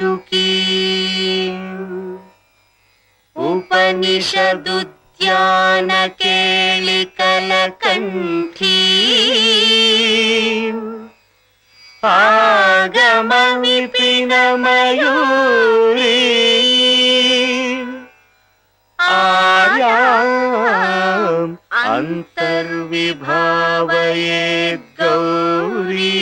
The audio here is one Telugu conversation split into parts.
वासुकी उपनिषदुद्यान केलिकलकण्ठी आगम विपिन मयूरी आयाम् अंतर्विभावयेद् गौरी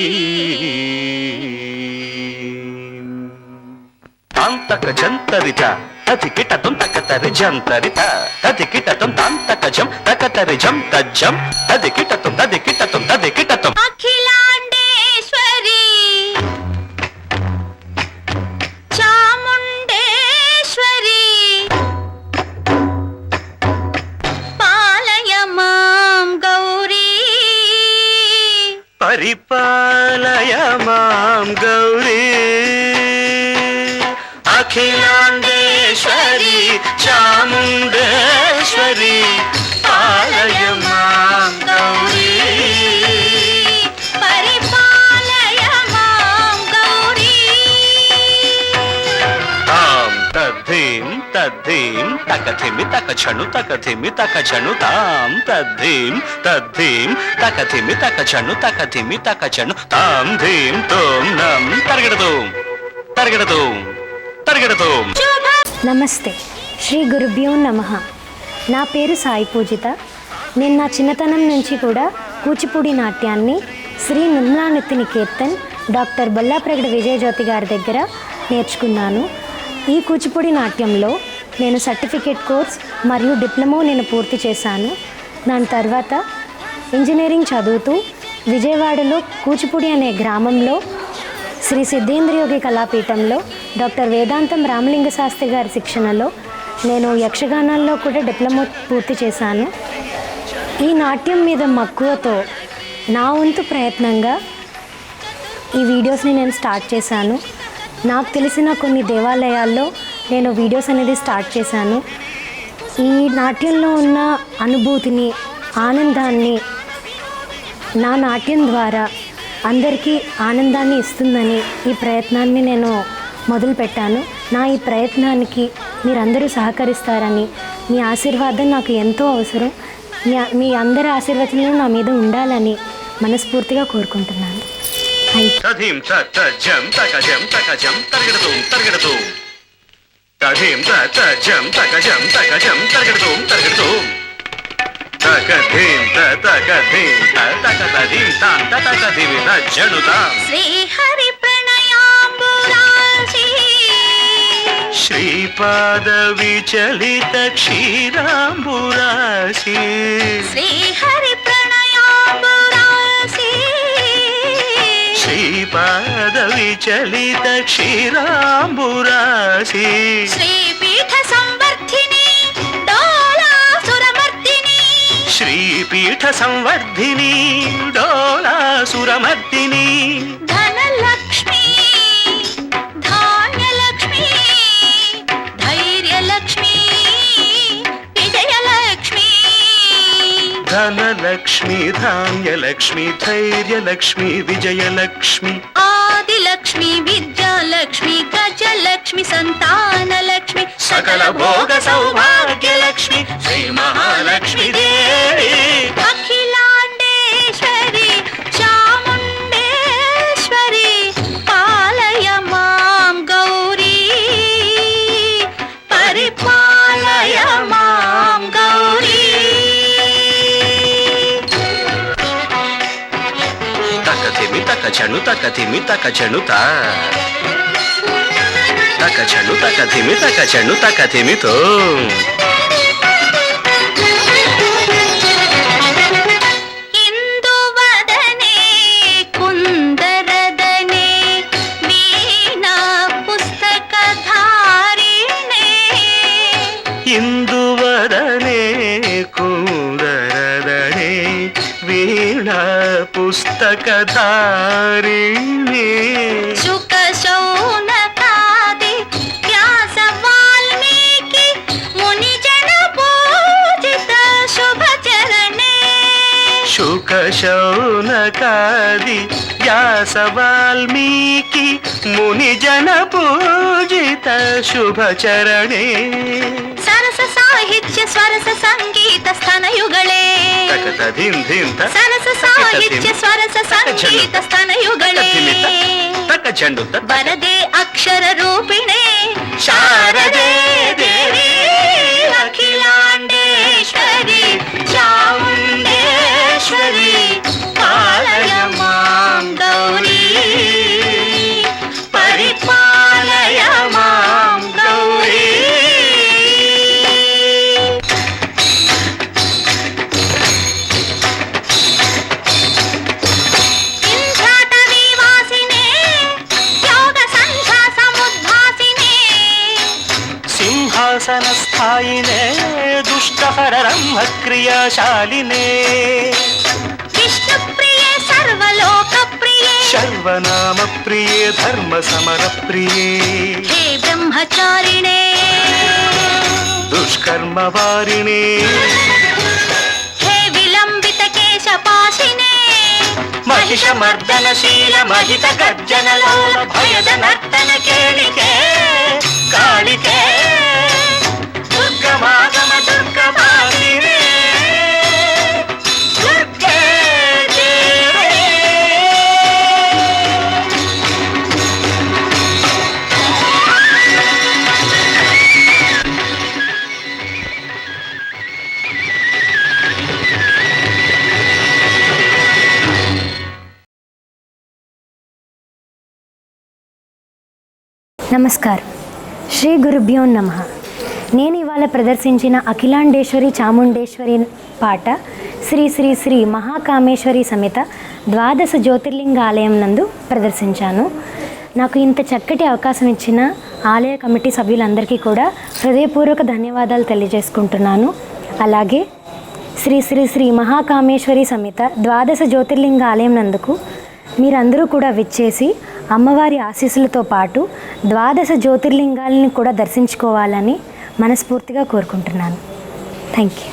तांतक जंतरित तदिकिटतुं तकतरि जंतरित तदिकिटतुं तांतकजं तकतरि जं तज्जं तदिकिटतुं तदिकिटतुं तदिकिटतुं अखिलांडेश्वरी चामुंडेश्वरी पालय मां गौरी परिपालय मां गौरी अखिलांडेश्वरी चामुंडेश्वरी पालय मां गौरी परिपालय मां गौरी तां तद्धीं तद्धीं तकथिमि तकछनु तकथिमि तकछनु तां तद्धीं तद्धीं तकथिमि तकछनु तकथिमि तकछनु तां धीं तों नं तर्गडतुं तर्गडतुं तर्गडतुं। నమస్తే శ్రీ గురుభ్యో నమః. నా పేరు సాయి పూజిత. నేను నా చిన్నతనం నుంచి కూడా కూచిపూడి నాట్యాన్ని శ్రీ నిర్మలానృత్య నికేతన్ డాక్టర్ బొల్లాప్రగడ విజయజ్యోతి గారి దగ్గర నేర్చుకున్నాను. ఈ కూచిపూడి నాట్యంలో నేను సర్టిఫికేట్ కోర్స్ మరియు డిప్లొమా నేను పూర్తి చేశాను. దాని తర్వాత ఇంజనీరింగ్ చదువుతూ విజయవాడలో కూచిపూడి అనే గ్రామంలో శ్రీ సిద్ధేంద్రయోగి కళాపీఠంలో డాక్టర్ వేదాంతం రామలింగ శాస్త్రి గారి శిక్షణలో నేను యక్షగానాల్లో కూడా డిప్లొమా పూర్తి చేశాను. ఈ నాట్యం మీద మక్కువతో నా వంతు ప్రయత్నంగా ఈ వీడియోస్ని నేను స్టార్ట్ చేశాను. నాకు తెలిసిన కొన్ని దేవాలయాల్లో నేను వీడియోస్ అనేది స్టార్ట్ చేశాను. ఈ నాట్యంలో ఉన్న అనుభూతిని, ఆనందాన్ని నా నాట్యం ద్వారా అందరికీ ఆనందాన్ని ఇస్తుందని ఈ ప్రయత్నాన్ని నేను మొదలుపెట్టాను. నా ఈ ప్రయత్నానికి మీరందరూ సహకరిస్తారని, మీ ఆశీర్వాదం నాకు ఎంతో అవసరం. మీ అందరి ఆశీర్వచనాలు నా మీద ఉండాలని మనస్ఫూర్తిగా కోరుకుంటున్నాను. తధీం తజ్జం తకజం తకజం తర్గడతుం తర్గడతుం తధీం తజ్జం తకజం తకజం తర్గడతుం తర్గడతుం తకధీం తకధీం తకధీం తాం తకధీం తజ్జనుతాం శ్రీ హరి ప్రణయాంబురాశి శ్రీపాద విచలిత క్షీరాంబురాశి శ్రీ హరి ప్రణయాంబురాశి శ్రీపాద విచలిత క్షీరాంబురాశి శ్రీపీఠ సంవర్ధిని డోలాసురమర్దిని శ్రీపీఠ సంవర్ధిని డోలాసురమర్దిని ధనలక్ష్మి ధాన్యలక్ష్మి ధైర్యలక్ష్మి విజయలక్ష్మి ధనలక్ష్మి ధాన్యలక్ష్మి ధైర్యలక్ష్మి విజయలక్ష్మి ఆదిలక్ష్మి విద్యాలక్ష్మి గజలక్ష్మి సంతానలక్ష్మి సకల భోగ సౌభాగ్యలక్ష్మి శ్రీ మహాలక్ష్మి దేవి అఖిలాండేశ్వరి చాముండేశ్వరి పాలయ మాం గౌరీ పరిపాలయ మాం గౌరీ తకథిమి తకచను తకథిమి తకచను తా తకచను తకథిమి తకచను తకథిమితో ఇందువదనే కుందరదనే వీణా పుస్తకధారిణే ఇందువదనే కుందరదనే వీణా పుస్తకధారిణి శుక శౌనకాది వ్యాస వాల్మీకి మునిజన పూజిత శుభచరణే శుక శౌనకాది వ్యాస వాల్మీకి వాల్మీకి మునిజన పూజిత శుభచరణే సరస సాహిత్య స్వరస సంగీత స్థనయుಗಳೇ తకతధింధింత సరస సాహిత్య స్వరస సంగీత స్థనయుಗಳೇ తక చెండు వరదే అక్షర రూపిణే శారదే దేవి అఖిలాండేశ్వరి చాముండేశ్వరి పాలయ మాం గౌరీ పరిపాలయ మాం గౌరీ ఇంద్రాటవీవాసినే యోగ సంధ్యా సముద్భాసినే సింహాసనస్థాయినే దుష్టహర బ్రహ్మ క్రియాశాలినే విష్ణుప్రియే సర్వలోకప్రియే శర్వనామ ప్రియే ధర్మ సమర ప్రియే హే బ్రహ్మచారిణే దుష్కర్మ వారిణే హే విలంబిత కేశపాశినే మహిషమర్దనశీల మహిత గర్జనలోల భయద నర్తన కేళికే కాళికే దుర్గమాగమ దుర్గమాలినే దుర్గే దేవే. నమస్కారం. శ్రీ గురుభ్యో నమః. నేను ఇవాళ ప్రదర్శించిన అఖిలాండేశ్వరి చాముండేశ్వరి పాట శ్రీ శ్రీ శ్రీ మహాకామేశ్వరి సమేత ద్వాదశ జ్యోతిర్లింగ ఆలయం నందు ప్రదర్శించాను. నాకు ఇంత చక్కటి అవకాశం ఇచ్చిన ఆలయ కమిటీ సభ్యులందరికీ కూడా హృదయపూర్వక ధన్యవాదాలు తెలియజేసుకుంటున్నాను. అలాగే శ్రీ శ్రీ శ్రీ మహాకామేశ్వరి సమేత ద్వాదశ జ్యోతిర్లింగ ఆలయం నందుకు మీరందరూ కూడా విచ్చేసి అమ్మవారి ఆశీస్సులతో పాటు ద్వాదశ జ్యోతిర్లింగాలను కూడా దర్శించుకోవాలని మనస్ఫూర్తిగా కోరుకుంటున్నాను. Thank you.